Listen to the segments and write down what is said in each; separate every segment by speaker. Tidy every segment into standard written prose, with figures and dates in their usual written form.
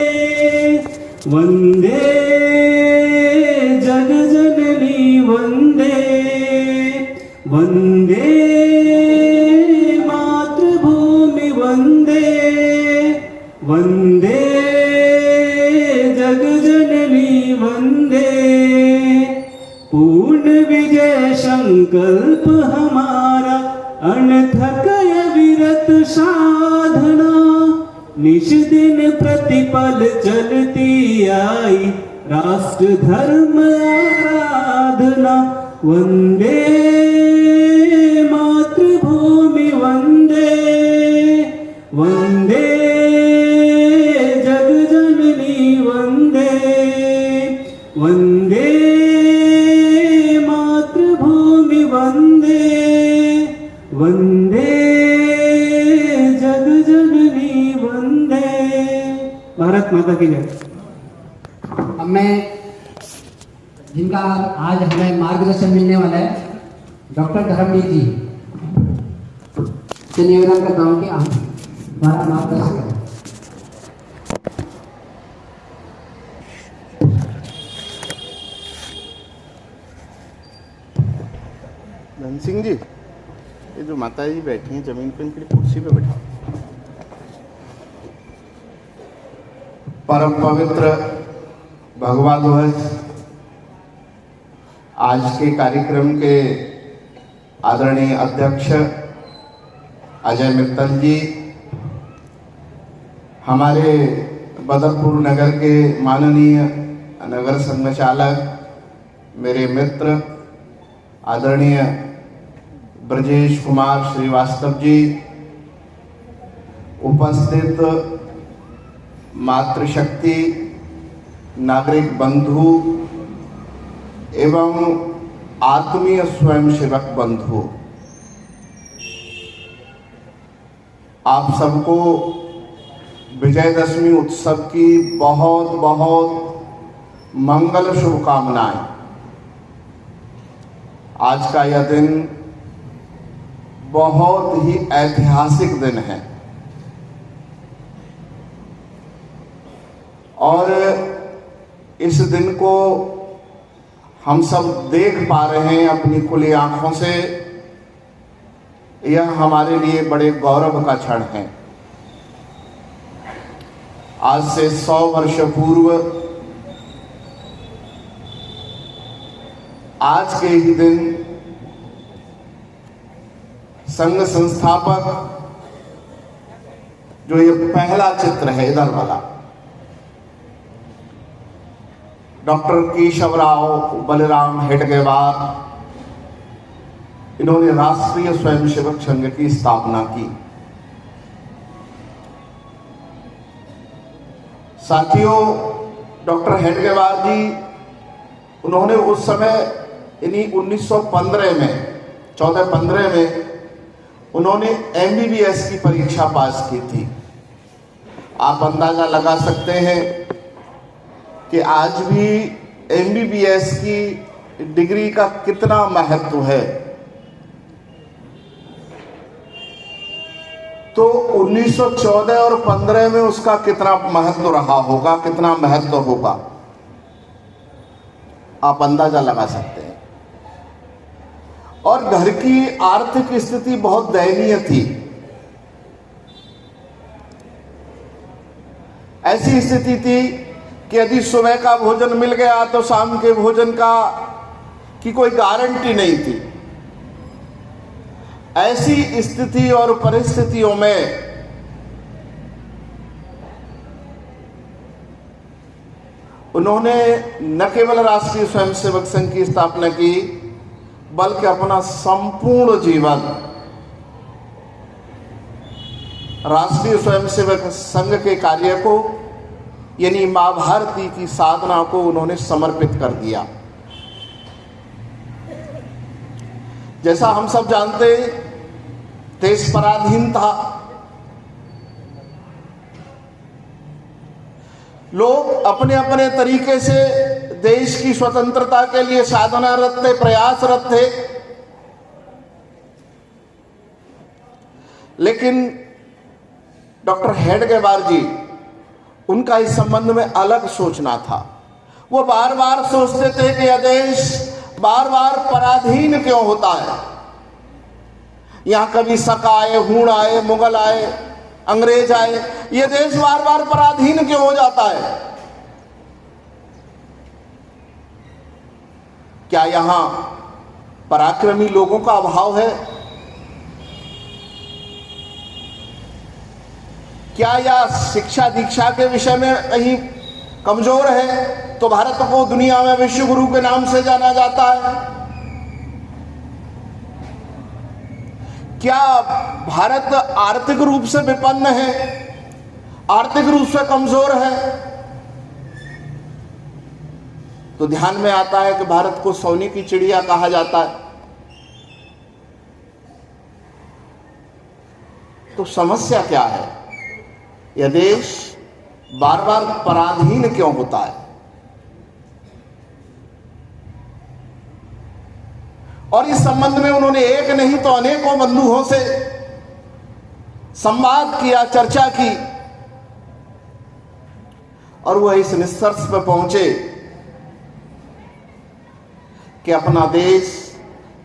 Speaker 1: वंदे जगजननी वंदे वंदे मातृभूमि वंदे वंदे जगजननी वंदे। पूर्ण विजय संकल्प हमारा अनथक विरत साधना, निज दिन प्रतिपल चलती आई राष्ट्र धर्म आराधना। वंदे मातृभूमि वंदे वंदे जगजननी वंदे वंदे मातृभूमि वंदे वंदे जगजननी वंदे। भारत माता की जय।
Speaker 2: हमें जिनका आज हमें मार्गदर्शन मिलने वाला है डॉक्टर धर्मवीर जी से निवेदन करता हूँ कि आप हमारा मार्गदर्शन करें।
Speaker 3: धन सिंह जी, ये जो माता जी बैठी हैं जमीन पे, इनके लिए कुर्सी पे बैठा। परम पवित्र भगवा ध्वज आज के कार्यक्रम के आदरणीय अध्यक्ष अजय मित्तल जी, हमारे बदरपुर नगर के माननीय नगर संघचालक, मेरे मित्र आदरणीय ब्रजेश कुमार श्रीवास्तव जी, उपस्थित मातृशक्ति, नागरिक बंधु एवं आत्मीय स्वयंसेवक बंधु, आप सबको विजयदशमी उत्सव की बहुत बहुत मंगल शुभकामनाएं। आज का यह दिन बहुत ही ऐतिहासिक दिन है और इस दिन को हम सब देख पा रहे हैं अपनी खुली आंखों से। यह हमारे लिए बड़े गौरव का क्षण है। आज से 100 वर्ष पूर्व आज के ही दिन संघ संस्थापक, जो ये पहला चित्र है इधर वाला, डॉक्टर केशवराव बलराम हेडगेवार, इन्होंने राष्ट्रीय स्वयंसेवक संघ की स्थापना की। साथियों, डॉक्टर हेडगेवार जी, उन्होंने उस समय यानी 1915 में 1415 में उन्होंने MBBS की परीक्षा पास की थी। आप अंदाजा लगा सकते हैं कि आज भी MBBS की डिग्री का कितना महत्व है। तो 1914 और 15 में उसका कितना महत्व रहा होगा, कितना महत्व होगा, आप अंदाजा लगा सकते हैं। और घर की आर्थिक स्थिति बहुत दयनीय थी। ऐसी स्थिति थी कि यदि सुबह का भोजन मिल गया तो शाम के भोजन की कोई गारंटी नहीं थी। ऐसी स्थिति और परिस्थितियों में उन्होंने न केवल राष्ट्रीय स्वयंसेवक संघ की स्थापना की, बल्कि अपना संपूर्ण जीवन राष्ट्रीय स्वयंसेवक संघ के कार्य को यानी मां भारती की साधना को उन्होंने समर्पित कर दिया। जैसा हम सब जानते, देश पराधीन था, लोग अपने अपने तरीके से देश की स्वतंत्रता के लिए साधनारत थे, प्रयासरत थे। लेकिन डॉक्टर हेडगेवार जी उनका इस संबंध में अलग सोचना था। वो बार बार सोचते थे कि यह देश बार बार पराधीन क्यों होता है। यहां कभी शक आए, हूण आए, मुगल आए, अंग्रेज आए, यह देश बार बार पराधीन क्यों हो जाता है। क्या यहां पराक्रमी लोगों का अभाव है? क्या यह शिक्षा दीक्षा के विषय में कहीं कमजोर है तो भारत को दुनिया में विश्व गुरु के नाम से जाना जाता है? क्या भारत आर्थिक रूप से विपन्न है, आर्थिक रूप से कमजोर है? तो ध्यान में आता है कि भारत को सोने की चिड़िया कहा जाता है। तो समस्या क्या है? यह देश बार बार पराधीन क्यों होता है? और इस संबंध में उन्होंने एक नहीं तो अनेकों बंधुओं से संवाद किया, चर्चा की, और वह इस निष्कर्ष पर पहुंचे कि अपना देश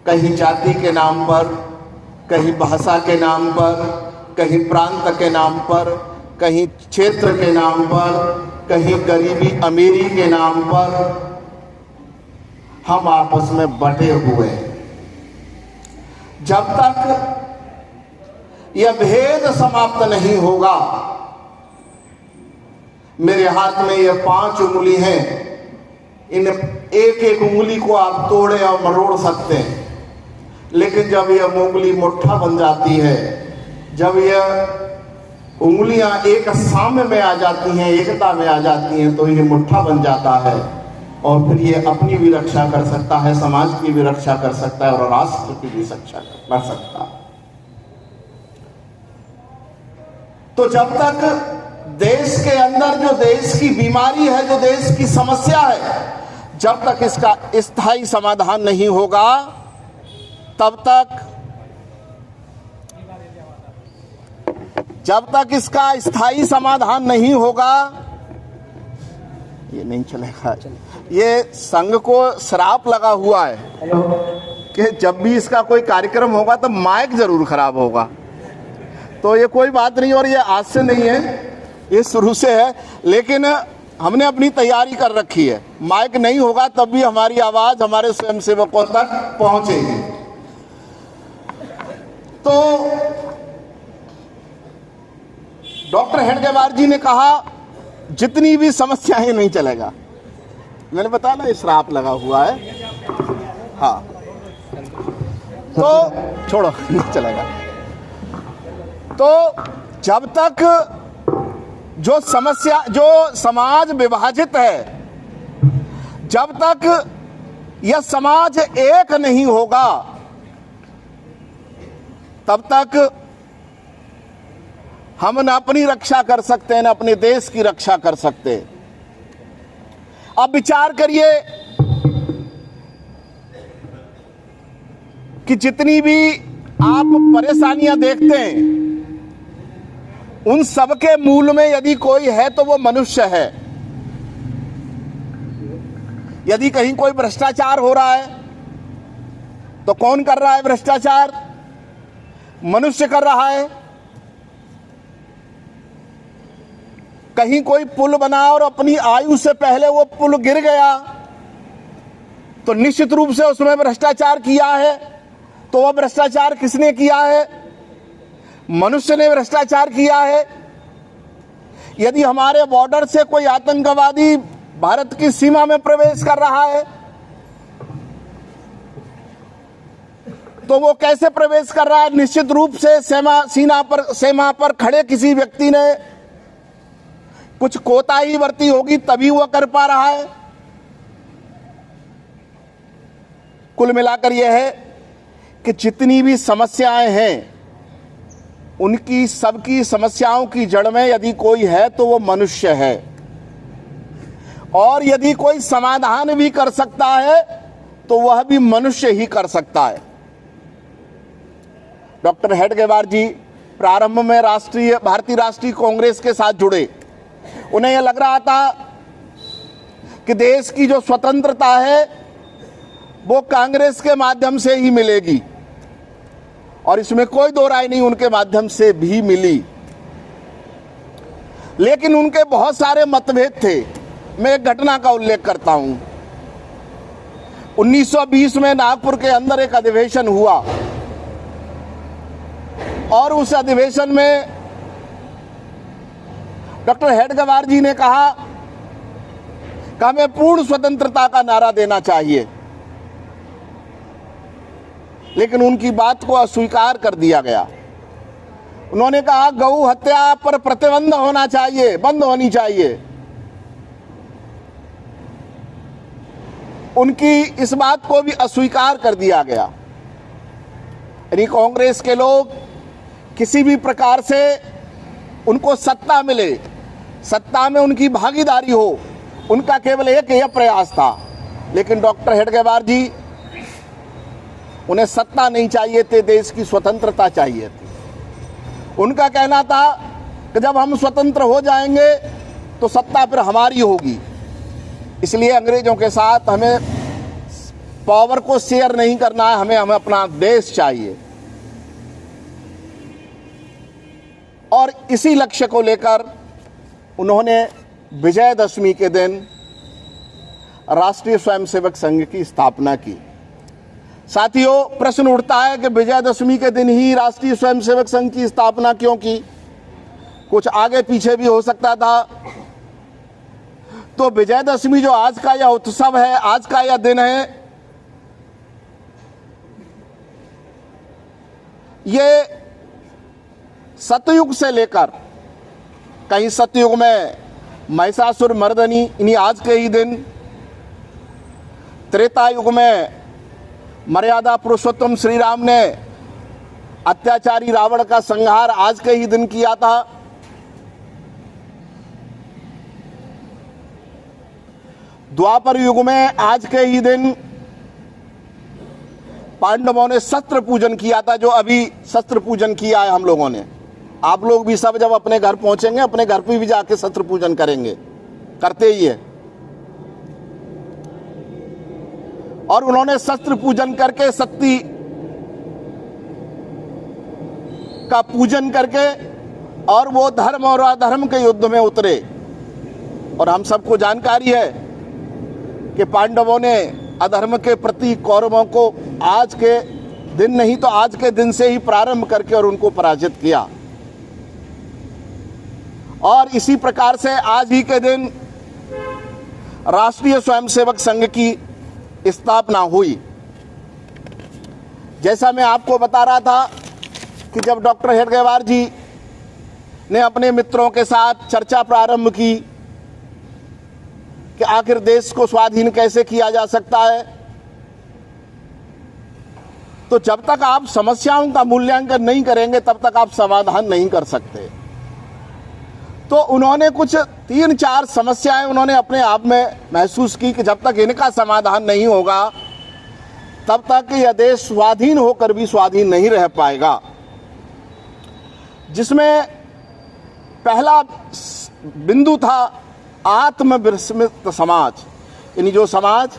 Speaker 3: कहीं जाति के नाम पर, कहीं भाषा के नाम पर, कहीं प्रांत के नाम पर, कहीं क्षेत्र के नाम पर, कहीं गरीबी अमीरी के नाम पर हम आपस में बटे हुए हैं। जब तक यह भेद समाप्त नहीं होगा, मेरे हाथ में यह 5 उंगली हैं, इन एक एक उंगली को आप तोड़े और मरोड़ सकते हैं, लेकिन जब यह उंगली मुट्ठा बन जाती है, जब यह उंगलियां एक साम्य में आ जाती हैं, एकता में आ जाती हैं, तो ये मुट्ठा बन जाता है और फिर ये अपनी भी रक्षा कर सकता है, समाज की भी रक्षा कर सकता है और राष्ट्र की भी रक्षा कर सकता है। तो जब तक देश के अंदर जो देश की बीमारी है, जो देश की समस्या है, जब तक इसका स्थायी समाधान नहीं होगा, जब तक इसका स्थायी समाधान नहीं होगा, ये नहीं चलेगा। ये संघ को श्राप लगा हुआ है कि जब भी इसका कोई कार्यक्रम होगा तो माइक जरूर खराब होगा। तो ये कोई बात नहीं, और ये आज से नहीं है, ये शुरू से है, लेकिन हमने अपनी तैयारी कर रखी है। माइक नहीं होगा तब भी हमारी आवाज हमारे स्वयंसेवकों तक पहुंचेगी। तो डॉक्टर हेडगेवार जी ने कहा जितनी भी समस्याएं नहीं चलेगा। मैंने बताया ना, श्राप लगा हुआ है। हाँ, तो छोड़ो, नहीं चलेगा। तो जब तक जो समस्या, जो समाज विभाजित है, जब तक यह समाज एक नहीं होगा, तब तक हम न अपनी रक्षा कर सकते हैं, न अपने देश की रक्षा कर सकते। अब विचार करिए कि जितनी भी आप परेशानियां देखते हैं, उन सब के मूल में यदि कोई है तो वो मनुष्य है। यदि कहीं कोई भ्रष्टाचार हो रहा है तो कौन कर रहा है भ्रष्टाचार? मनुष्य कर रहा है। कहीं कोई पुल बना और अपनी आयु से पहले वो पुल गिर गया तो निश्चित रूप से उसमें भ्रष्टाचार किया है। तो वह भ्रष्टाचार किसने किया है? मनुष्य ने भ्रष्टाचार किया है। यदि हमारे बॉर्डर से कोई आतंकवादी भारत की सीमा में प्रवेश कर रहा है तो वो कैसे प्रवेश कर रहा है? निश्चित रूप से सीमा पर खड़े किसी व्यक्ति ने कुछ कोताही बरती होगी, तभी वह कर पा रहा है। कुल मिलाकर यह है कि जितनी भी समस्याएं हैं, उनकी सबकी समस्याओं की जड़ में यदि कोई है तो वो मनुष्य है। और यदि कोई समाधान भी कर सकता है तो वह भी मनुष्य ही कर सकता है। डॉक्टर हेडगेवार जी प्रारंभ में भारतीय राष्ट्रीय कांग्रेस के साथ जुड़े। उन्हें यह लग रहा था कि देश की जो स्वतंत्रता है वो कांग्रेस के माध्यम से ही मिलेगी, और इसमें कोई दो राय नहीं, उनके माध्यम से भी मिली। लेकिन उनके बहुत सारे मतभेद थे। मैं एक घटना का उल्लेख करता हूं। 1920 में नागपुर के अंदर एक अधिवेशन हुआ, और उस अधिवेशन में डॉक्टर हेडगेवार जी ने कहा कि हमें पूर्ण स्वतंत्रता का नारा देना चाहिए, लेकिन उनकी बात को अस्वीकार कर दिया गया। उन्होंने कहा गौ हत्या पर प्रतिबंध होना चाहिए, बंद होनी चाहिए। उनकी इस बात को भी अस्वीकार कर दिया गया। यानी कांग्रेस के लोग किसी भी प्रकार से उनको सत्ता मिले, सत्ता में उनकी भागीदारी हो, उनका केवल एक यह प्रयास था। लेकिन डॉक्टर हेडगेवार जी, उन्हें सत्ता नहीं चाहिए थी, देश की स्वतंत्रता चाहिए थी। उनका कहना था कि जब हम स्वतंत्र हो जाएंगे तो सत्ता फिर हमारी होगी, इसलिए अंग्रेजों के साथ हमें पावर को शेयर नहीं करना है, हमें अपना देश चाहिए। और इसी लक्ष्य को लेकर उन्होंने विजयदशमी के दिन राष्ट्रीय स्वयंसेवक संघ की स्थापना की। साथियों, प्रश्न उठता है कि विजयदशमी के दिन ही राष्ट्रीय स्वयंसेवक संघ की स्थापना क्यों की? कुछ आगे पीछे भी हो सकता था। तो विजयदशमी जो आज का यह उत्सव है, आज का यह दिन है, ये सतयुग से लेकर, कहीं सतयुग में महिषासुर मर्दनी, इन्हीं आज के ही दिन, त्रेता युग में मर्यादा पुरुषोत्तम श्री राम ने अत्याचारी रावण का संहार आज के ही दिन किया था। द्वापर युग में आज के ही दिन पांडवों ने शस्त्र पूजन किया था, जो अभी शस्त्र पूजन किया है हम लोगों ने। आप लोग भी सब जब अपने घर पहुंचेंगे, अपने घर पे भी जाके शस्त्र पूजन करेंगे, करते ही है। और उन्होंने शस्त्र पूजन करके, शक्ति का पूजन करके, और वो धर्म और अधर्म के युद्ध में उतरे। और हम सबको जानकारी है कि पांडवों ने अधर्म के प्रति कौरवों को आज के दिन नहीं तो आज के दिन से ही प्रारंभ करके और उनको पराजित किया। और इसी प्रकार से आज ही के दिन राष्ट्रीय स्वयंसेवक संघ की स्थापना हुई। जैसा मैं आपको बता रहा था कि जब डॉक्टर हेडगेवार जी ने अपने मित्रों के साथ चर्चा प्रारंभ की कि आखिर देश को स्वाधीन कैसे किया जा सकता है, तो जब तक आप समस्याओं का मूल्यांकन नहीं करेंगे तब तक आप समाधान नहीं कर सकते। तो उन्होंने कुछ 3-4 समस्याएं उन्होंने अपने आप में महसूस की कि जब तक इनका समाधान नहीं होगा तब तक यह देश स्वाधीन होकर भी स्वाधीन नहीं रह पाएगा। जिसमें पहला बिंदु था आत्मविस्मृत समाज, यानी जो समाज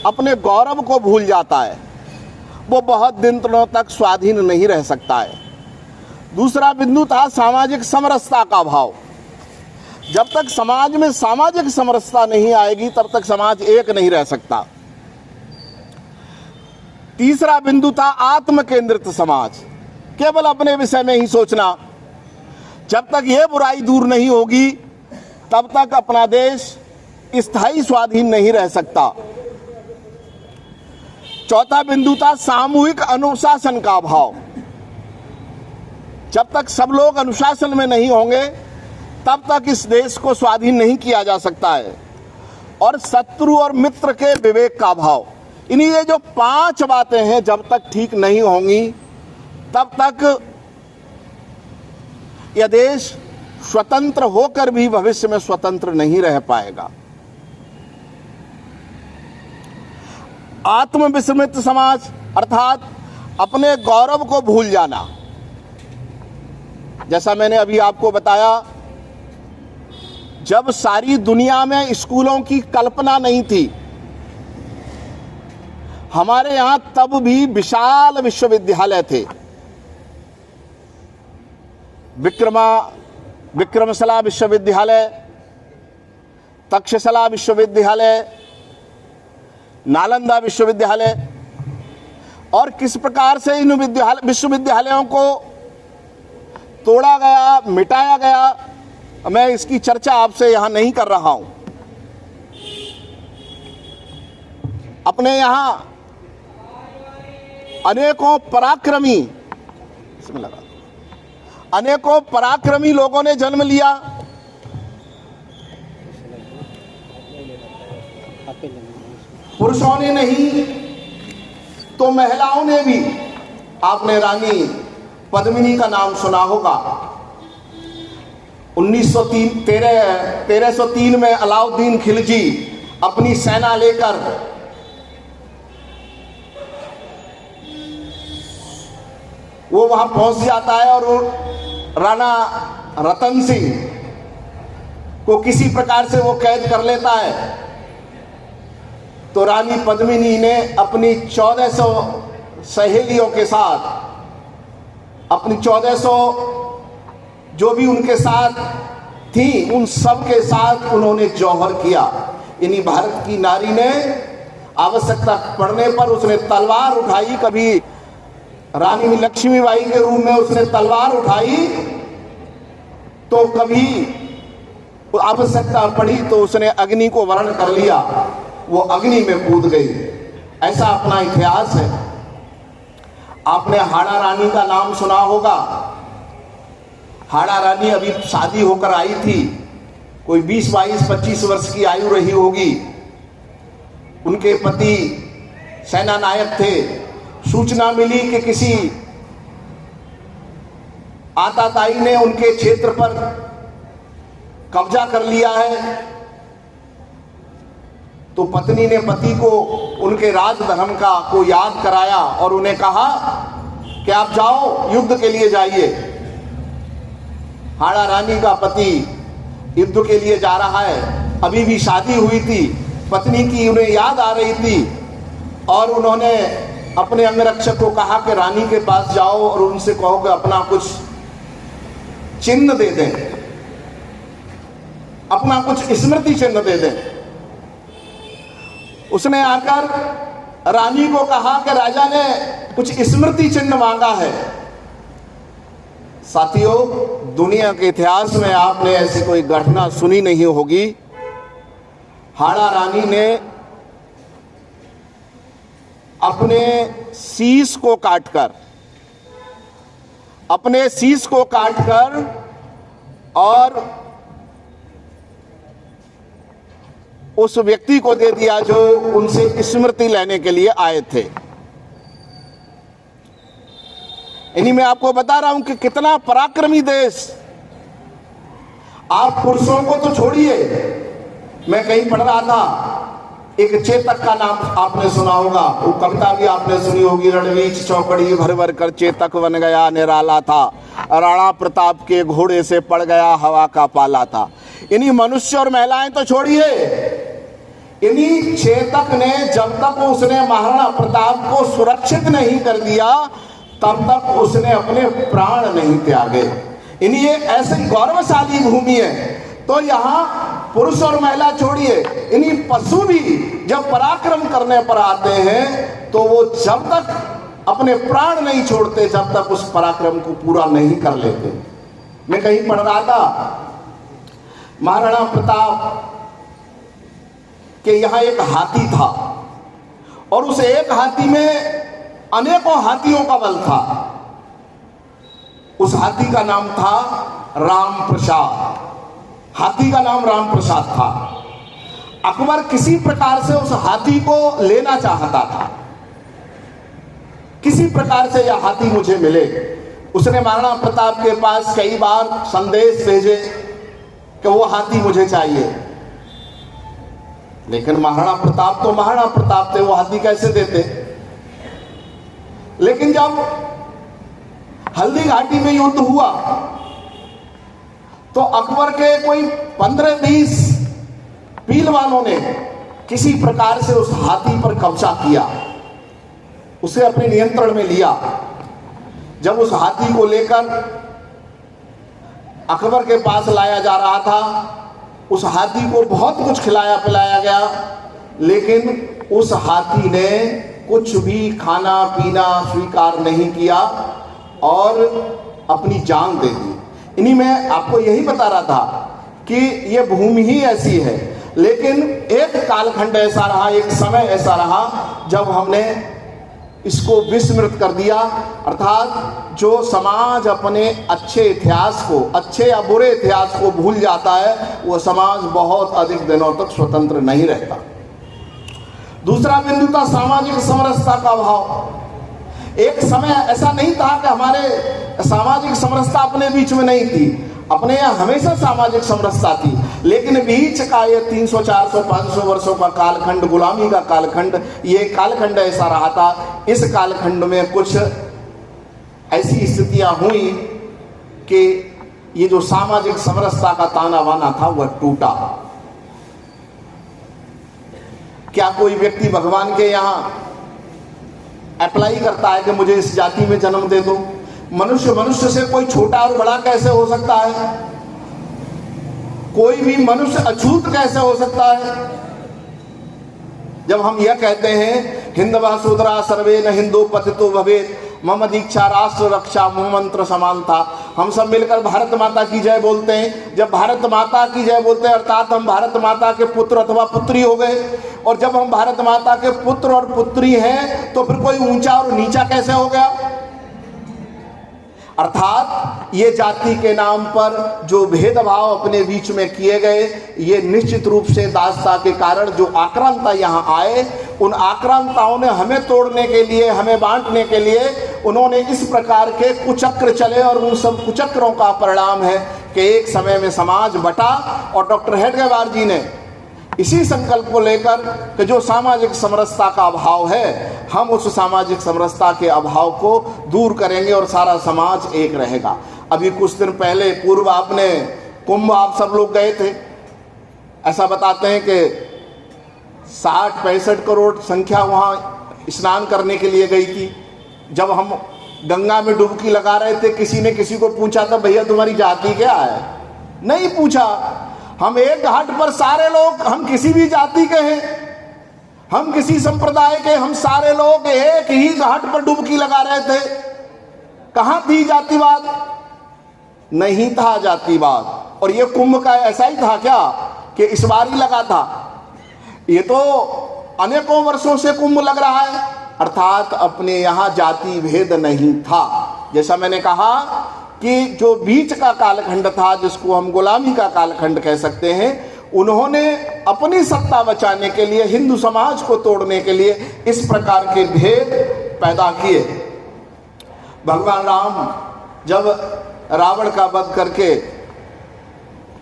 Speaker 3: अपने गौरव को भूल जाता है वो बहुत दिनों तक स्वाधीन नहीं रह सकता है। दूसरा बिंदु था सामाजिक समरसता का भाव। जब तक समाज में सामाजिक समरसता नहीं आएगी तब तक समाज एक नहीं रह सकता। तीसरा बिंदु था आत्म केंद्रित समाज, केवल अपने विषय में ही सोचना। जब तक यह बुराई दूर नहीं होगी तब तक अपना देश स्थायी स्वाधीन नहीं रह सकता। चौथा बिंदु था सामूहिक अनुशासन का भाव। जब तक सब लोग अनुशासन में नहीं होंगे तब तक इस देश को स्वाधीन नहीं किया जा सकता है। और शत्रु और मित्र के विवेक का भाव, इन्हीं ये जो 5 बातें हैं जब तक ठीक नहीं होंगी तब तक यह देश स्वतंत्र होकर भी भविष्य में स्वतंत्र नहीं रह पाएगा। आत्मविस्मृत समाज अर्थात अपने गौरव को भूल जाना। जैसा मैंने अभी आपको बताया जब सारी दुनिया में स्कूलों की कल्पना नहीं थी, हमारे यहां तब भी विशाल विश्वविद्यालय थे। विक्रमशिला विश्वविद्यालय, तक्षशिला विश्वविद्यालय, नालंदा विश्वविद्यालय, और किस प्रकार से इन विश्वविद्यालयों को तोड़ा गया, मिटाया गया, मैं इसकी चर्चा आपसे यहां नहीं कर रहा हूं। अपने यहां अनेकों पराक्रमी लोगों ने जन्म लिया। पुरुषों ने नहीं तो महिलाओं ने भी। आपने रानी पद्मिनी का नाम सुना होगा। 1303 में अलाउद्दीन खिलजी अपनी सेना लेकर वो वहां पहुंच जाता है और राणा रतन सिंह को किसी प्रकार से वो कैद कर लेता है। तो रानी पद्मिनी ने अपनी 1400 सहेलियों के साथ, अपनी 1400 जो भी उनके साथ थी, उन सब के साथ उन्होंने जौहर किया। इन्हीं भारत की नारी ने आवश्यकता पड़ने पर उसने तलवार उठाई। कभी रानी लक्ष्मीबाई के रूप में उसने तलवार उठाई, तो कभी आवश्यकता पड़ी तो उसने अग्नि को वरण कर लिया, वो अग्नि में कूद गई। ऐसा अपना इतिहास है। आपने हाड़ा रानी का नाम सुना होगा। हाड़ा रानी अभी शादी होकर आई थी, कोई 20, 22, 25 वर्ष की आयु रही होगी। उनके पति सेना नायक थे। सूचना मिली कि किसी आताताई ने उनके क्षेत्र पर कब्जा कर लिया है। तो पत्नी ने पति को उनके राजधर्म का को याद कराया और उन्हें कहा कि आप जाओ, युद्ध के लिए जाइए। हाड़ा रानी का पति युद्ध के लिए जा रहा है। अभी भी शादी हुई थी, पत्नी की उन्हें याद आ रही थी और उन्होंने अपने अंगरक्षक को कहा कि रानी के पास जाओ और उनसे कहो कि अपना कुछ चिन्ह दे दें, अपना कुछ स्मृति चिन्ह दे दें। उसने आकर रानी को कहा कि राजा ने कुछ स्मृति चिन्ह मांगा है। साथियों, दुनिया के इतिहास में आपने ऐसी कोई घटना सुनी नहीं होगी। हाड़ा रानी ने अपने शीश को काटकर और उस व्यक्ति को दे दिया जो उनसे स्मृति लेने के लिए आए थे। इन्हीं में आपको बता रहा हूं कि कितना पराक्रमी देश। आप पुरुषों को तो छोड़िए, मैं कहीं पढ़ रहा था, एक चेतक का नाम आपने सुना होगा, वो कविता भी आपने सुनी होगी। रणवीर चौकड़ी भर भर कर चेतक बन गया, निराला था, राणा प्रताप के घोड़े से पड़ गया, हवा का पाला था। इन्हीं मनुष्य और महिलाएं तो छोड़िए, इन्हीं चेतक ने जब तक उसने महाराणा प्रताप को सुरक्षित नहीं कर दिया, तब तक उसने अपने प्राण नहीं त्यागे। इन्हीं ऐसी गौरवशाली भूमि है। तो यहाँ पुरुष और महिला छोड़िए, इन्हीं पशु भी जब पराक्रम करने पर आते हैं तो वो जब तक अपने प्राण नहीं छोड़ते, जब तक उस पराक्रम को पूरा नहीं कर लेते। मैं कहीं पढ़ रहा था, महाराणा प्रताप के यहाँ एक हाथी था और उस एक हाथी में अनेकों हाथियों का बल था। उस हाथी का नाम था राम प्रसाद। हाथी का नाम राम प्रसाद था। अकबर किसी प्रकार से उस हाथी को लेना चाहता था, किसी प्रकार से यह हाथी मुझे मिले। उसने महाराणा प्रताप के पास कई बार संदेश भेजे कि वो हाथी मुझे चाहिए, लेकिन महाराणा प्रताप तो महाराणा प्रताप थे, वो हाथी कैसे देते। लेकिन जब हल्दी घाटी में युद्ध हुआ तो अकबर के कोई 15-20 पीलवानों ने किसी प्रकार से उस हाथी पर कब्जा किया, उसे अपने नियंत्रण में लिया। जब उस हाथी को लेकर अकबर के पास लाया जा रहा था, उस हाथी को बहुत कुछ खिलाया पिलाया गया, लेकिन उस हाथी ने कुछ भी खाना पीना स्वीकार नहीं किया और अपनी जान दे दी। इन्हीं में आपको यही बता रहा था कि ये भूमि ही ऐसी है, लेकिन एक कालखंड ऐसा रहा, एक समय ऐसा रहा जब हमने इसको विस्मृत कर दिया। अर्थात जो समाज अपने अच्छे इतिहास को, अच्छे या बुरे इतिहास को भूल जाता है, वो समाज बहुत अधिक दिनों तक स्वतंत्र नहीं रहता। दूसरा बिंदु था सामाजिक समरसता का अभाव। एक समय ऐसा नहीं था कि हमारे सामाजिक समरसता अपने बीच में नहीं थी, अपने यहाँ हमेशा सामाजिक समरसता थी, लेकिन बीच का ये 300, 400, 500 वर्षों का कालखंड, गुलामी का कालखंड, ये कालखंड ऐसा रहा था। इस कालखंड में कुछ ऐसी स्थितियां हुई कि ये जो सामाजिक समरसता का ताना बाना था वह टूटा। क्या कोई व्यक्ति भगवान के यहाँ अप्लाई करता है कि मुझे इस जाति में जन्म दे दो? मनुष्य मनुष्य से कोई छोटा और बड़ा कैसे हो सकता है? कोई भी मनुष्य अछूत कैसे हो सकता है? जब हम यह कहते हैं हिंदवा शूद्रा सर्वे न हिंदू पतितो भवेत्, मम दीक्षा राष्ट्र रक्षा मंत्र समान था, हम सब मिलकर भारत माता की जय बोलते हैं। जब भारत माता की जय बोलते हैं अर्थात हम भारत माता के पुत्र अथवा पुत्री हो गए, और जब हम भारत माता के पुत्र और पुत्री हैं तो फिर कोई ऊंचा और नीचा कैसे हो गया? अर्थात ये जाति के नाम पर जो भेदभाव अपने बीच में किए गए, ये निश्चित रूप से दासता के कारण जो आक्रांता यहाँ आए, उन आक्रांताओं ने हमें तोड़ने के लिए, हमें बांटने के लिए उन्होंने इस प्रकार के कुचक्र चले, और उन सब कुचक्रों का परिणाम है कि एक समय में समाज बटा। और डॉक्टर हेडगेवार जी ने इसी संकल्प को लेकर कि जो सामाजिक समरसता का अभाव है, हम उस सामाजिक समरसता के अभाव को दूर करेंगे और सारा समाज एक रहेगा। अभी कुछ दिन पहले पूर्व आपने कुंभ आप सब लोग गए थे, ऐसा बताते हैं कि 60-65 करोड़ संख्या वहाँ स्नान करने के लिए गई थी। जब हम गंगा में डुबकी लगा रहे थे, किसी ने किसी को पूछा था भैया तुम्हारी जाति क्या है? नहीं पूछा। हम एक घाट पर सारे लोग, हम किसी भी जाति के हैं, हम किसी संप्रदाय के, हम सारे लोग एक ही घाट पर डुबकी लगा रहे थे। कहां थी जातिवाद? नहीं था जातिवाद। और ये कुंभ का ऐसा ही था क्या कि इस बार ही लगा था? ये तो अनेकों वर्षों से कुंभ लग रहा है। अर्थात अपने यहाँ जाति भेद नहीं था। जैसा मैंने कहा कि जो बीच का कालखंड था, जिसको हम गुलामी का कालखंड कह सकते हैं, उन्होंने अपनी सत्ता बचाने के लिए, हिंदू समाज को तोड़ने के लिए इस प्रकार के भेद पैदा किए। भगवान राम जब रावण का वध करके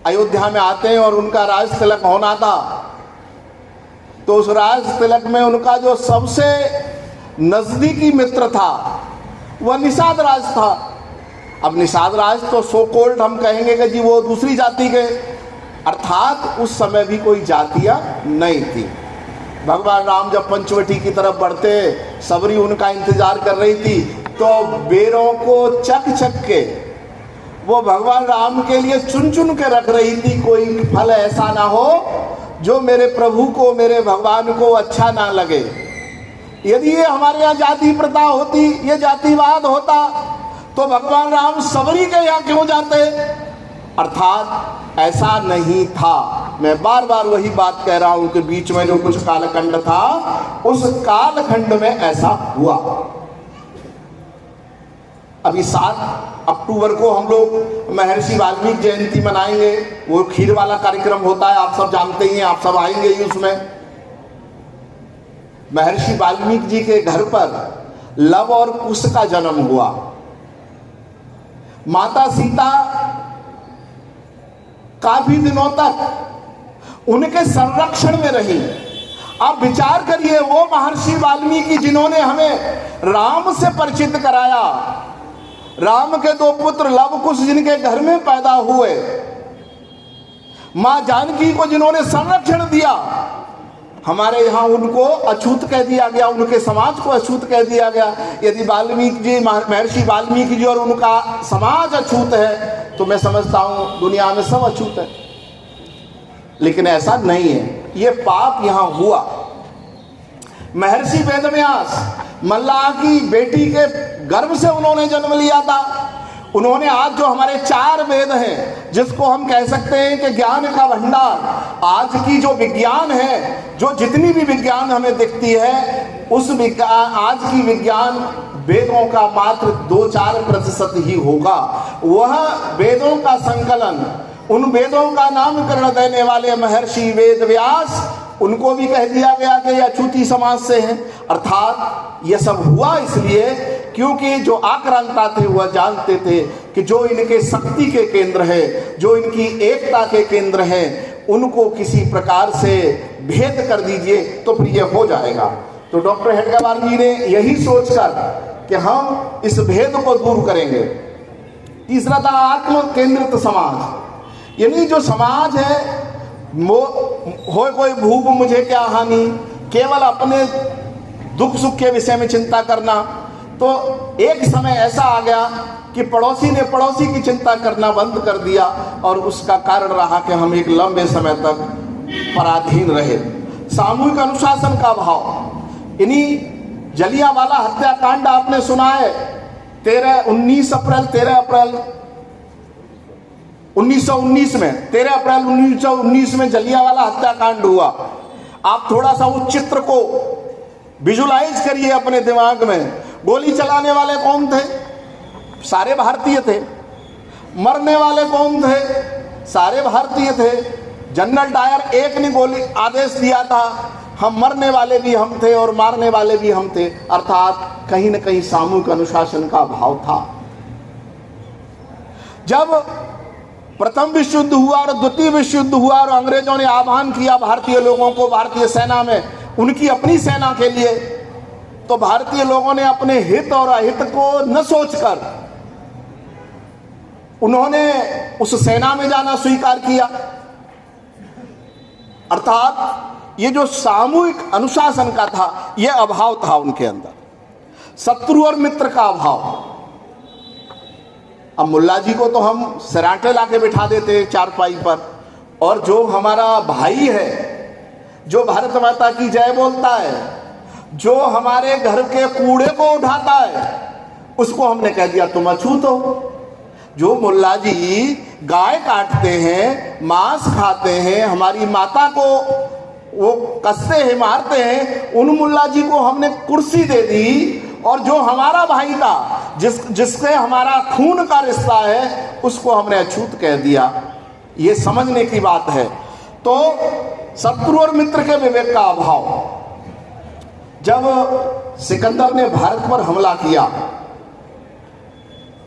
Speaker 3: अयोध्या में आते हैं और उनका राज तिलक होना था, तो उस राज तिलक में उनका जो सबसे नजदीकी मित्र था वह निषाद राज था। अब निषाद राज तो सो कोल्ड हम कहेंगे कि जी वो दूसरी जाति के, अर्थात उस समय भी कोई जातियां नहीं थी। भगवान राम जब पंचवटी की तरफ बढ़ते, सबरी उनका इंतजार कर रही थी, तो बेरों को चक चक के वो भगवान राम के लिए चुन चुन के रख रही थी, कोई फल ऐसा ना हो जो मेरे प्रभु को, मेरे भगवान को अच्छा ना लगे। यदि ये हमारे यहाँ जाति प्रथा होती, ये जातिवाद होता, तो भगवान राम सबरी के यहाँ क्यों जाते? अर्थात ऐसा नहीं था। मैं बार बार वही बात कह रहा हूं कि बीच में जो कुछ कालखंड था, उस कालखंड में ऐसा हुआ। अभी 7 अक्टूबर को हम लोग महर्षि वाल्मीकि जयंती मनाएंगे। वो खीर वाला कार्यक्रम होता है, आप सब जानते ही हैं, आप सब आएंगे ही उसमें। महर्षि वाल्मीकि जी के घर पर लव और कुश का जन्म हुआ। माता सीता काफी दिनों तक उनके संरक्षण में रही। आप विचार करिए, वो महर्षि वाल्मीकि जिन्होंने हमें राम से परिचित कराया, राम के 2 पुत्र लव कुश जिनके घर में पैदा हुए, मां जानकी को जिन्होंने संरक्षण दिया, हमारे यहाँ उनको अछूत कह दिया गया, उनके समाज को अछूत कह दिया गया। यदि वाल्मीकि जी, महर्षि वाल्मीकि जी और उनका समाज अछूत है तो मैं समझता हूं दुनिया में सब अछूत है। लेकिन ऐसा नहीं है, ये पाप यहां हुआ। महर्षि वेदव्यास मल्लाह की बेटी के गर्भ से उन्होंने जन्म लिया था। उन्होंने आज जो हमारे 4 वेद हैं, जिसको हम कह सकते हैं कि ज्ञान का भंडार, आज की जो विज्ञान है, जो जितनी भी विज्ञान हमें दिखती है, उस विज्ञान, आज की विज्ञान वेदों का मात्र 2-4% ही होगा। वह वेदों का संकलन, उन वेदों का नामकरण देने वाले महर्षि वेदव्यास, उनको भी कह दिया गया कि ये अछूती समाज से हैं। अर्थात ये सब हुआ इसलिए क्योंकि जो आक्रांता थे वह जानते थे कि जो इनके शक्ति के केंद्र है, जो इनकी एकता के केंद्र हैं, उनको किसी प्रकार से भेद कर दीजिए तो फिर ये हो जाएगा। तो डॉक्टर हेडगेवार जी ने यही सोचकर कि हम इस भेद को दूर करेंगे। तीसरा था आत्म केंद्रित समाज, यानी जो समाज है हो कोई भूख मुझे क्या हानि, केवल अपने दुख सुख के विषय में चिंता करना। तो एक समय ऐसा आ गया कि पड़ोसी ने पड़ोसी की चिंता करना बंद कर दिया और उसका कारण रहा कि हम एक लंबे समय तक पराधीन रहे। सामूहिक अनुशासन का भाव, इन्हीं जलियांवाला हत्याकांड आपने सुना है, 13 अप्रैल 1919 में 13 अप्रैल 1919 में जलियांवाला हत्याकांड हुआ। आप थोड़ा सा उस चित्र को विजुलाइज करिए अपने दिमाग में। गोली चलाने वाले कौन थे? सारे भारतीय थे। मरने वाले कौन थे? सारे भारतीय थे। जनरल डायर एक ने गोली आदेश दिया था, हम मरने वाले भी हम थे और मारने वाले भी हम थे। अर्थात कहीं न कहीं सामूहिक अनुशासन का भाव था। जब प्रथम विश्व युद्ध हुआ और द्वितीय विश्व युद्ध हुआ और अंग्रेजों ने आह्वान किया भारतीय लोगों को भारतीय सेना में, उनकी अपनी सेना के लिए, तो भारतीय लोगों ने अपने हित और अहित को न सोचकर उन्होंने उस सेना में जाना स्वीकार किया। अर्थात ये जो सामूहिक अनुशासन का था, यह अभाव था उनके अंदर। शत्रु और मित्र का अभाव। अब मुल्ला जी को तो हम सराटे लाके बिठा देते चारपाई पर, और जो हमारा भाई है, जो भारत माता की जय बोलता है, जो हमारे घर के कूड़े को उठाता है, उसको हमने कह दिया तुम अछूत हो। जो मुल्ला जी गाय काटते हैं, मांस खाते हैं, हमारी माता को वो कसते हैं, मारते हैं, उन मुल्ला जी को हमने कुर्सी दे दी, और जो हमारा भाई था, जिससे हमारा खून का रिश्ता है, उसको हमने अछूत कह दिया। ये समझने की बात है। तो शत्रु और मित्र के विवेक का अभाव। जब सिकंदर ने भारत पर हमला किया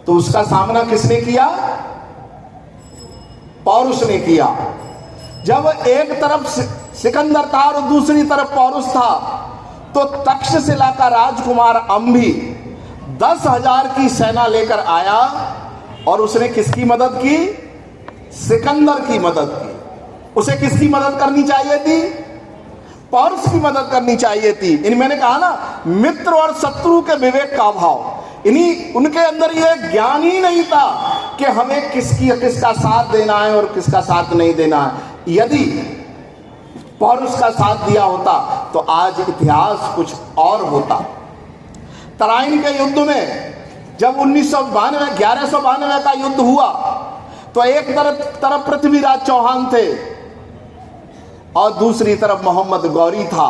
Speaker 3: तो उसका सामना किसने किया? पौरुष ने किया। जब एक तरफ सिकंदर था और दूसरी तरफ पौरुष था, तो तक्षशिला का राजकुमार अंबी 10,000 की सेना लेकर आया और उसने किसकी मदद की? सिकंदर की मदद की। उसे किसकी मदद करनी चाहिए थी? पौरुष की मदद करनी चाहिए थी। इन मैंने कहा ना, मित्र और शत्रु के विवेक का अभाव। इन्हीं उनके अंदर यह ज्ञान ही नहीं था कि हमें किसका साथ देना है और किसका साथ नहीं देना है। यदि पौरुष का साथ दिया होता तो आज इतिहास कुछ और होता। तराइन के युद्ध में जब 1192 का युद्ध हुआ तो एक तरफ पृथ्वीराज चौहान थे और दूसरी तरफ मोहम्मद गौरी था।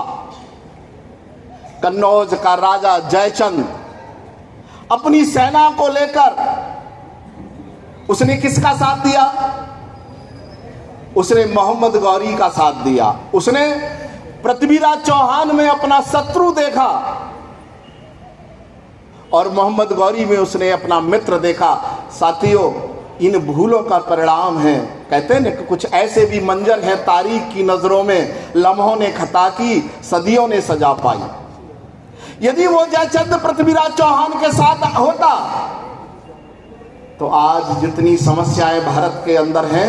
Speaker 3: कन्नौज का राजा जयचंद अपनी सेना को लेकर उसने किसका साथ दिया? उसने मोहम्मद गौरी का साथ दिया। उसने पृथ्वीराज चौहान में अपना शत्रु देखा और मोहम्मद गौरी में उसने अपना मित्र देखा। साथियों, इन भूलों का परिणाम है। कहते हैं ना कि कुछ ऐसे भी मंजर हैं तारीख की नजरों में, लम्हों ने खता की, सदियों ने सजा पाई। यदि वो जयचंद पृथ्वीराज चौहान के साथ होता तो आज जितनी समस्याएं भारत के अंदर हैं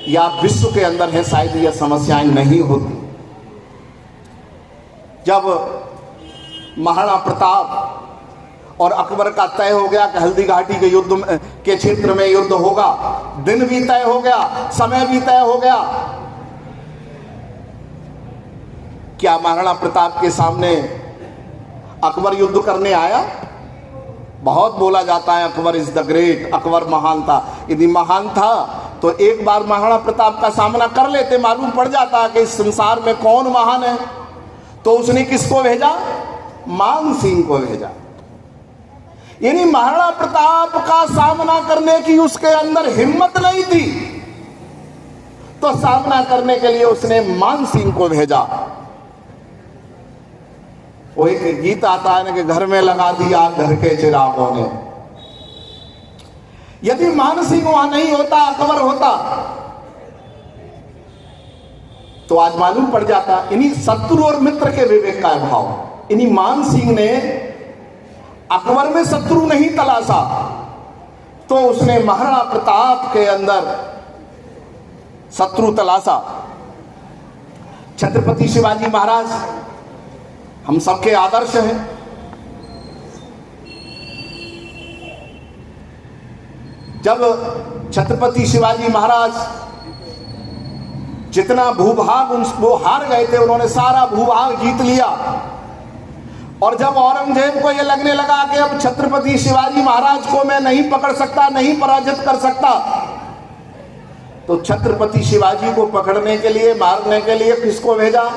Speaker 3: या विश्व के अंदर है, शायद यह समस्याएं नहीं होती। जब महाराणा प्रताप और अकबर का तय हो गया कि हल्दी घाटी के युद्ध के क्षेत्र में युद्ध होगा, दिन भी तय हो गया, समय भी तय हो गया, क्या महाराणा प्रताप के सामने अकबर युद्ध करने आया? बहुत बोला जाता है Akbar is the great, Akbar महान था। यदि महान था तो एक बार महाराणा प्रताप का सामना कर लेते, मालूम पड़ जाता कि इस संसार में कौन महान है। तो उसने किसको भेजा? मान सिंह को भेजा। यानी महाराणा प्रताप का सामना करने की उसके अंदर हिम्मत नहीं थी, तो सामना करने के लिए उसने मान सिंह को भेजा। वो एक गीत आता है ना कि घर में लगा दिया घर के चिरागों ने। यदि मान सिंह वहां नहीं होता, अकबर होता, तो आज मालूम पड़ जाता। इन्हीं शत्रु और मित्र के विवेक का अभाव। इन्हीं मान सिंह ने अकबर में शत्रु नहीं तलाशा, तो उसने महाराणा प्रताप के अंदर शत्रु तलाशा। छत्रपति शिवाजी महाराज हम सबके आदर्श हैं। जब छत्रपति शिवाजी महाराज जितना भूभाग वो हार गए थे, उन्होंने सारा भूभाग जीत लिया। और जब औरंगजेब को यह लगने लगा कि अब छत्रपति शिवाजी महाराज को मैं नहीं पकड़ सकता, नहीं पराजित कर सकता, तो छत्रपति शिवाजी को पकड़ने के लिए, मारने के लिए किसको भेजा?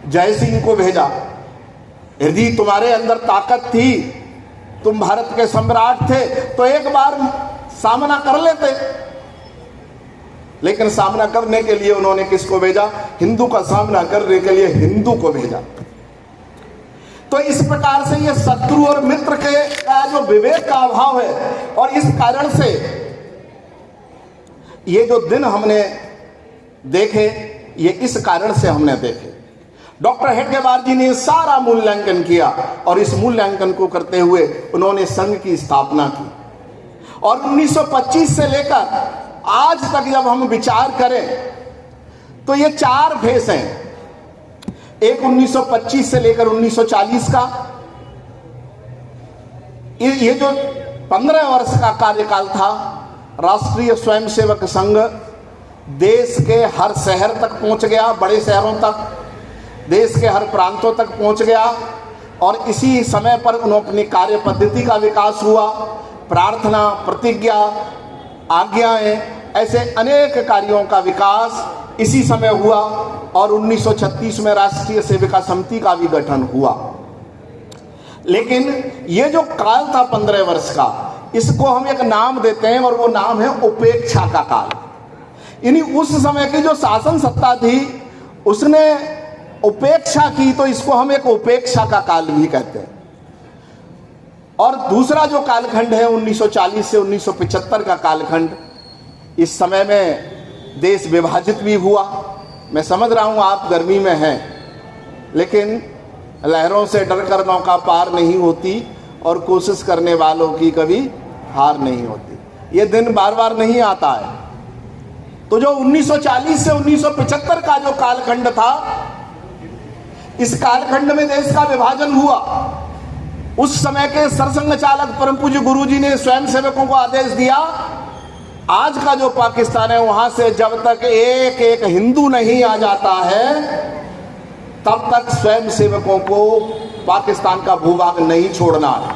Speaker 3: जय सिंह को भेजा। यदि तुम्हारे अंदर ताकत थी, तुम भारत के सम्राट थे, तो एक बार सामना कर लेते। लेकिन सामना करने के लिए उन्होंने किसको भेजा? हिंदू का सामना करने के लिए हिंदू को भेजा। तो इस प्रकार से ये शत्रु और मित्र के का जो विवेक का अभाव है, और इस कारण से ये जो दिन हमने देखे, ये इस कारण से हमने देखे। डॉक्टर हेडगेवार जी ने सारा मूल्यांकन किया, और इस मूल्यांकन को करते हुए उन्होंने संघ की स्थापना की। और 1925 से लेकर आज तक जब हम विचार करें तो ये 4 फेस हैं। एक 1925 से लेकर 1940 का, ये जो 15 वर्ष का कार्यकाल था, राष्ट्रीय स्वयंसेवक संघ देश के हर शहर तक पहुंच गया, बड़े शहरों तक, देश के हर प्रांतों तक पहुंच गया। और इसी समय पर उन्होंने अपनी कार्य पद्धति का विकास हुआ। प्रार्थना, प्रतिज्ञा, आज्ञाएं, ऐसे अनेक कार्यों का विकास इसी समय हुआ। और 1936 में राष्ट्रीय सेविका समिति का भी गठन हुआ। लेकिन ये जो काल था 15 वर्ष का, इसको हम एक नाम देते हैं, और वो नाम है उपेक्षा का काल। यानी उस समय की जो शासन सत्ता थी उसने उपेक्षा की, तो इसको हम एक उपेक्षा का काल भी कहते हैं। और दूसरा जो कालखंड है 1940 से 1975 का कालखंड, इस समय में देश विभाजित भी हुआ। मैं समझ रहा हूँ आप गर्मी में हैं, लेकिन लहरों से डरकर नौका पार नहीं होती, और कोशिश करने वालों की कभी हार नहीं होती। ये दिन बार बार नहीं आता है। तो जो 1940 से 1975 का जो कालखंड था, इस कालखंड में देश का विभाजन हुआ। उस समय के सरसंघ चालक परम पूज्य गुरु जी ने स्वयं सेवकों को आदेश दिया, आज का जो पाकिस्तान है वहां से जब तक एक एक हिंदू नहीं आ जाता है, तब तक स्वयं सेवकों को पाकिस्तान का भूभाग नहीं छोड़ना है।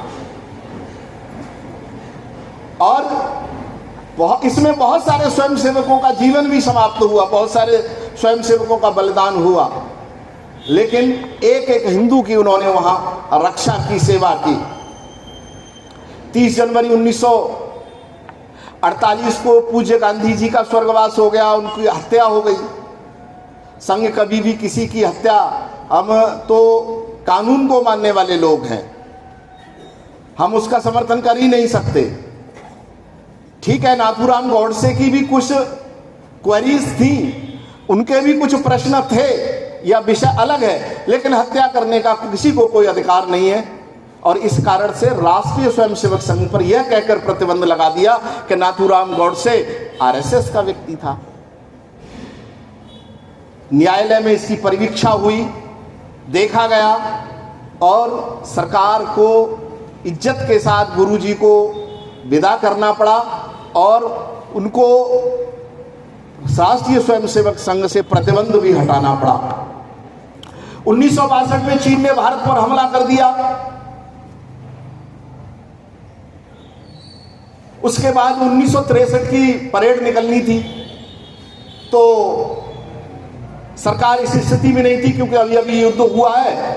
Speaker 3: और इसमें बहुत सारे स्वयं सेवकों का जीवन भी समाप्त हुआ, बहुत सारे स्वयं सेवकों का बलिदान हुआ, लेकिन एक एक हिंदू की उन्होंने वहां रक्षा की, सेवा की। 30 जनवरी 1948 को पूज्य गांधी जी का स्वर्गवास हो गया, उनकी हत्या हो गई। संघ कभी भी किसी की हत्या, हम तो कानून को मानने वाले लोग हैं, हम उसका समर्थन कर ही नहीं सकते। ठीक है, नाथूराम गौडसे की भी कुछ क्वेरीज थी, उनके भी कुछ प्रश्न थे, या विषय अलग है, लेकिन हत्या करने का किसी को कोई अधिकार नहीं है। और इस कारण से राष्ट्रीय स्वयंसेवक संघ पर यह कहकर प्रतिबंध लगा दिया कि नाथूराम गौडसे आरएसएस का व्यक्ति था, न्यायालय में इसकी परिवीक्षा हुई, देखा गया और सरकार को इज्जत के साथ गुरुजी को विदा करना पड़ा और उनको राष्ट्रीय स्वयंसेवक संघ से प्रतिबंध भी हटाना पड़ा। 1962 में चीन ने भारत पर हमला कर दिया। उसके बाद 1963 की परेड निकलनी थी तो सरकार इस स्थिति में नहीं थी, क्योंकि अभी अभी युद्ध हुआ है,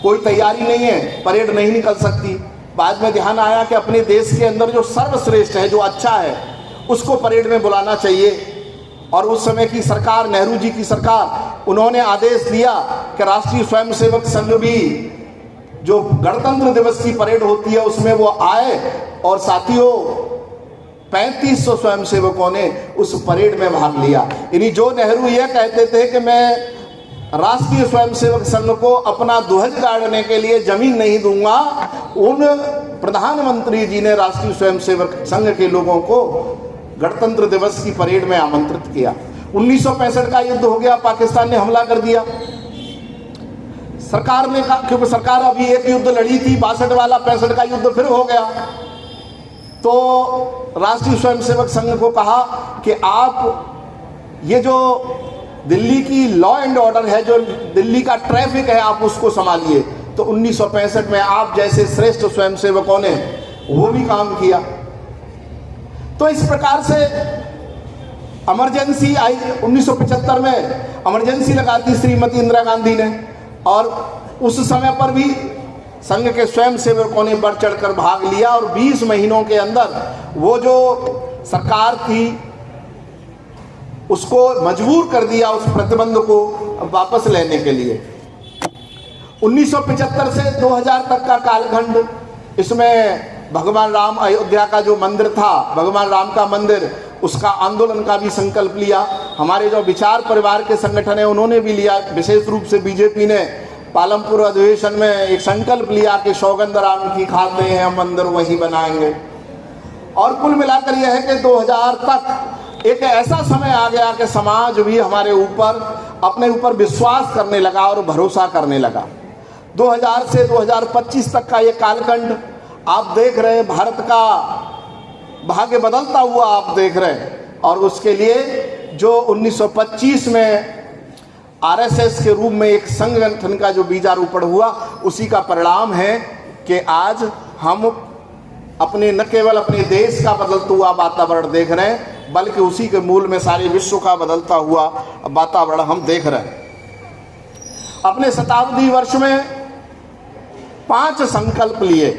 Speaker 3: कोई तैयारी नहीं है, परेड नहीं निकल सकती। बाद में ध्यान आया कि अपने देश के अंदर जो सर्वश्रेष्ठ है, जो अच्छा है, उसको परेड में बुलाना चाहिए। और उस समय की सरकार, नेहरू जी की सरकार, उन्होंने आदेश दिया कि राष्ट्रीय स्वयंसेवक संघ भी जो गणतंत्र दिवस की परेड होती है उसमें वो आए। और साथियों, 3500 स्वयंसेवकों ने उस परेड में भाग लिया। यानी जो नेहरू यह कहते थे कि मैं राष्ट्रीय स्वयंसेवक संघ को अपना ध्वज गाड़ने के लिए जमीन नहीं दूंगा, उन प्रधानमंत्री जी ने राष्ट्रीय स्वयंसेवक संघ के लोगों को गणतंत्र दिवस की परेड में आमंत्रित किया। 1965 का युद्ध हो गया, पाकिस्तान ने हमला कर दिया। सरकार ने कहा, क्योंकि सरकार अभी एक युद्ध लड़ी थी, 62 वाला, 65 का युद्ध फिर हो गया, तो राष्ट्रीय स्वयंसेवक संघ को कहा कि आप ये जो दिल्ली की लॉ एंड ऑर्डर है, जो दिल्ली का ट्रैफिक है, आप उसको संभालिए। तो 1965 में आप जैसे श्रेष्ठ स्वयंसेवकों ने वो भी काम किया। तो इस प्रकार से इमरजेंसी आई। 1975 में इमरजेंसी लगा दी श्रीमती इंदिरा गांधी ने, और उस समय पर भी संघ के स्वयंसेवकों ने बढ़ चढ़कर भाग लिया और 20 महीनों के अंदर वो जो सरकार थी उसको मजबूर कर दिया उस प्रतिबंध को वापस लेने के लिए। 1975 से 2000 तक का कालखंड, इसमें भगवान राम, अयोध्या का जो मंदिर था, भगवान राम का मंदिर, उसका आंदोलन का भी संकल्प लिया। हमारे जो विचार परिवार के संगठन है उन्होंने भी लिया। विशेष रूप से बीजेपी ने पालमपुर अधिवेशन में एक संकल्प लिया कि सौगंध राम की खाते हैं, हम मंदिर वहीं बनाएंगे। और कुल मिलाकर यह है कि 2000 तक एक ऐसा समय आ गया कि समाज भी हमारे ऊपर, अपने ऊपर विश्वास करने लगा और भरोसा करने लगा। 2000 से 2025 तक का ये कालखंड आप देख रहे हैं, भारत का भाग्य बदलता हुआ आप देख रहे हैं। और उसके लिए जो 1925 में आरएसएस के रूप में एक संगठन का जो बीजारोपण हुआ, उसी का परिणाम है कि आज हम अपने, न केवल अपने देश का बदलता हुआ वातावरण देख रहे हैं, बल्कि उसी के मूल में सारे विश्व का बदलता हुआ वातावरण हम देख रहे हैं। अपने शताब्दी वर्ष में 5 संकल्प लिए,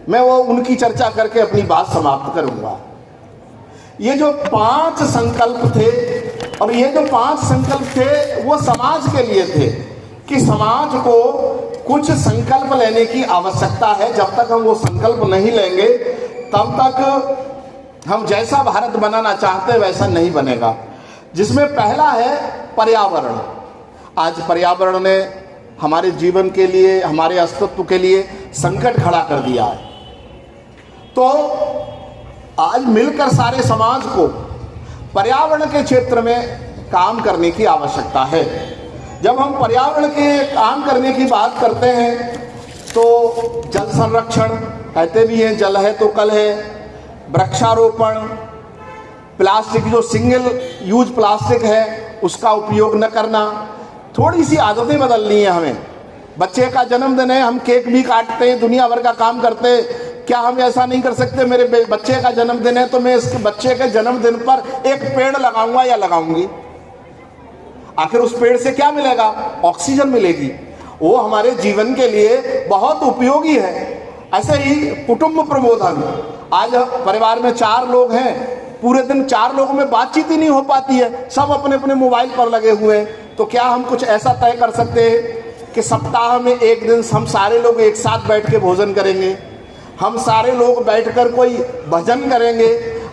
Speaker 3: मैं वो उनकी चर्चा करके अपनी बात समाप्त करूंगा। ये जो 5 संकल्प थे, और ये जो 5 संकल्प थे वो समाज के लिए थे कि समाज को कुछ संकल्प लेने की आवश्यकता है। जब तक हम वो संकल्प नहीं लेंगे तब तक हम जैसा भारत बनाना चाहते हैं वैसा नहीं बनेगा। जिसमें पहला है पर्यावरण। आज पर्यावरण ने हमारे जीवन के लिए, हमारे अस्तित्व के लिए संकट खड़ा कर दिया है। तो आज मिलकर सारे समाज को पर्यावरण के क्षेत्र में काम करने की आवश्यकता है। जब हम पर्यावरण के काम करने की बात करते हैं तो जल संरक्षण, कहते भी हैं जल है तो कल है, वृक्षारोपण, प्लास्टिक जो सिंगल यूज प्लास्टिक है उसका उपयोग न करना, थोड़ी सी आदतें बदलनी है हमें। बच्चे का जन्मदिन है, हम केक भी काटते हैं, दुनिया भर का काम करते हैं, क्या हम ऐसा नहीं कर सकते? मेरे बच्चे का जन्मदिन है तो मैं इस बच्चे के जन्मदिन पर एक पेड़ लगाऊंगा या लगाऊंगी। आखिर उस पेड़ से क्या मिलेगा? ऑक्सीजन मिलेगी, वो हमारे जीवन के लिए बहुत उपयोगी है। ऐसे ही कुटुंब प्रबोधन, आज परिवार में 4 लोग हैं, पूरे दिन 4 लोगों में बातचीत ही नहीं हो पाती है, सब अपने अपने मोबाइल पर लगे हुए हैं। तो क्या हम कुछ ऐसा तय कर सकते हैं कि सप्ताह में एक दिन हम सारे लोग एक साथ बैठ के भोजन करेंगे, हम सारे लोग बैठकर कोई भजन करेंगे,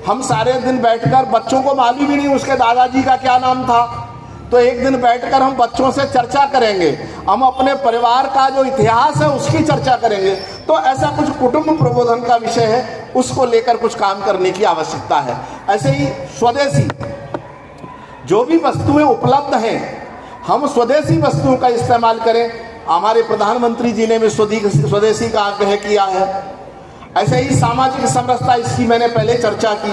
Speaker 3: हम सारे दिन बैठकर, बच्चों को मालूम भी नहीं उसके दादाजी का क्या नाम था, तो एक दिन बैठकर हम बच्चों से चर्चा करेंगे, हम अपने परिवार का जो इतिहास है उसकी चर्चा करेंगे। तो ऐसा कुछ कुटुंब प्रबोधन का विषय है, उसको लेकर कुछ काम करने की आवश्यकता है। ऐसे ही स्वदेशी, जो भी वस्तुएं उपलब्ध हैं हम स्वदेशी वस्तुओं का इस्तेमाल करें। हमारे प्रधानमंत्री जी ने भी स्वदेशी का आग्रह किया है। ऐसे ही सामाजिक समरसता, इसकी मैंने पहले चर्चा की।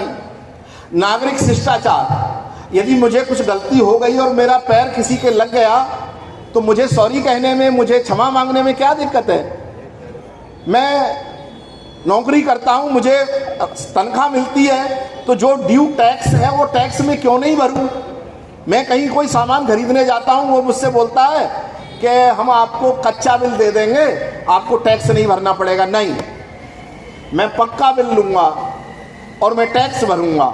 Speaker 3: नागरिक शिष्टाचार, यदि मुझे कुछ गलती हो गई और मेरा पैर किसी के लग गया तो मुझे सॉरी कहने में, मुझे क्षमा मांगने में क्या दिक्कत है। मैं नौकरी करता हूं, मुझे तनख्वाह मिलती है, तो जो ड्यू टैक्स है वो टैक्स में क्यों नहीं भरूं। मैं कहीं कोई सामान खरीदने जाता हूं, वो मुझसे बोलता है कि हम आपको कच्चा बिल दे देंगे, आपको टैक्स नहीं भरना पड़ेगा। नहीं, मैं पक्का बिल लूंगा और मैं टैक्स भरूंगा,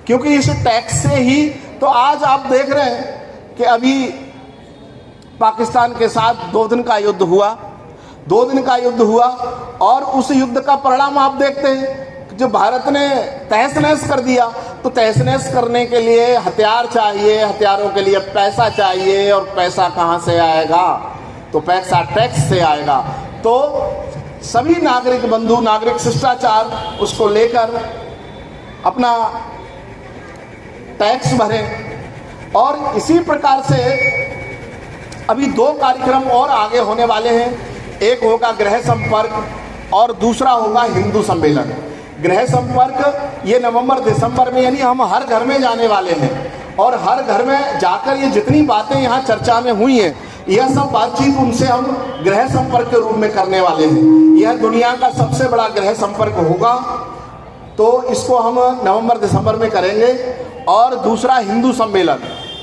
Speaker 3: क्योंकि इस टैक्स से ही तो आज आप देख रहे हैं कि अभी पाकिस्तान के साथ 2 दिन का युद्ध हुआ। 2 दिन का युद्ध हुआ और उस युद्ध का परिणाम आप देखते हैं, जो भारत ने तहस नहस कर दिया। तो तहस नहस करने के लिए हथियार चाहिए, हथियारों के लिए पैसा चाहिए, और पैसा कहाँ से आएगा, तो पैसा टैक्स से आएगा। तो सभी नागरिक बंधु नागरिक शिष्टाचार उसको लेकर अपना टैक्स भरें। और इसी प्रकार से अभी 2 कार्यक्रम और आगे होने वाले हैं। एक होगा गृह संपर्क और दूसरा होगा हिंदू सम्मेलन। गृह संपर्क ये नवंबर दिसंबर में, यानी हम हर घर में जाने वाले हैं और हर घर में जाकर ये जितनी बातें यहाँ चर्चा में हुई हैं, यह सब बातचीत उनसे हम गृह संपर्क के रूप में करने वाले हैं। यह दुनिया का सबसे बड़ा गृह संपर्क होगा, तो इसको हम नवंबर दिसंबर में करेंगे। और दूसरा हिंदू सम्मेलन,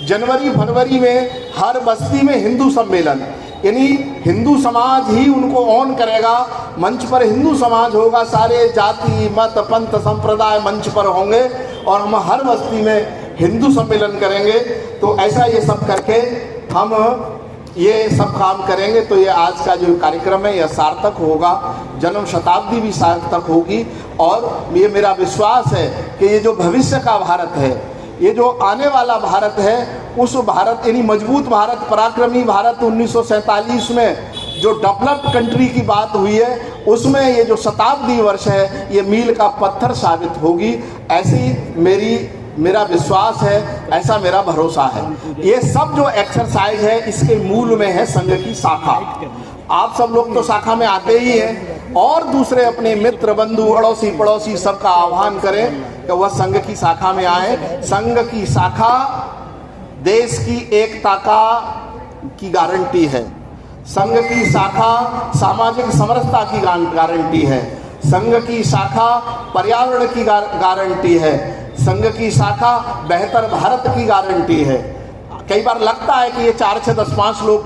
Speaker 3: जनवरी फरवरी में हर बस्ती में हिंदू सम्मेलन, यानी हिंदू समाज ही उनको ऑन करेगा। मंच पर हिंदू समाज होगा, सारे जाति मत पंथ संप्रदाय मंच पर होंगे और हम हर बस्ती में हिंदू सम्मेलन करेंगे। तो ऐसा ये सब करके हम ये सब काम करेंगे, तो ये आज का जो कार्यक्रम है यह सार्थक होगा, जन्म शताब्दी भी सार्थक होगी। और ये मेरा विश्वास है कि ये जो भविष्य का भारत है, ये जो आने वाला भारत है, उस भारत यानी मजबूत भारत, पराक्रमी भारत 1947 में जो डेवलप्ड कंट्री की बात हुई है, उसमें ये जो शताब्दी वर्ष है ये मील का पत्थर साबित होगी। ऐसी मेरा विश्वास है, ऐसा मेरा भरोसा है। ये सब जो एक्सरसाइज है इसके मूल में है संघ की शाखा। आप सब लोग तो शाखा में आते ही हैं, और दूसरे अपने मित्र बंधु अड़ोसी पड़ोसी सबका आह्वान करें कि वह संघ की शाखा में आए। संघ की शाखा देश की एकता की गारंटी है। संघ की शाखा सामाजिक समरसता की गारंटी है। संघ की शाखा पर्यावरण की गारंटी है। संघ की शाखा बेहतर भारत की गारंटी है। कई बार लगता है कि ये 4 6 10 5 लोग,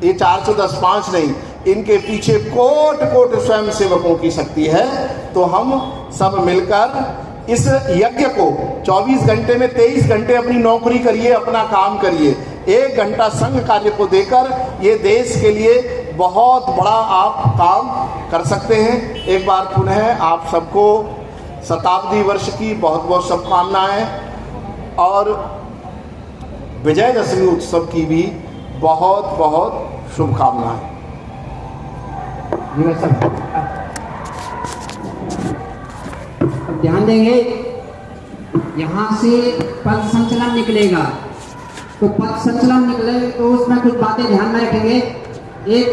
Speaker 3: ये 4 6 10 5 नहीं, इनके पीछे कोट कोट स्वयं सेवकों की शक्ति है। तो हम सब मिलकर इस यज्ञ को 24 घंटे में 23 घंटे अपनी नौकरी करिए, अपना काम करिए, 1 घंटा संघ कार्य को देकर ये देश के लिए बहुत बड़ा आप काम कर सकते हैं। एक बार पुनः आप सबको शताब्दी वर्ष की बहुत बहुत शुभकामनाएं और विजयदशमी उत्सव की भी बहुत बहुत शुभकामनाएं।
Speaker 2: ध्यान देंगे, यहाँ से पद संचलन निकलेगा, तो पद संचलन निकले तो उसमें कुछ बातें ध्यान में रखेंगे। एक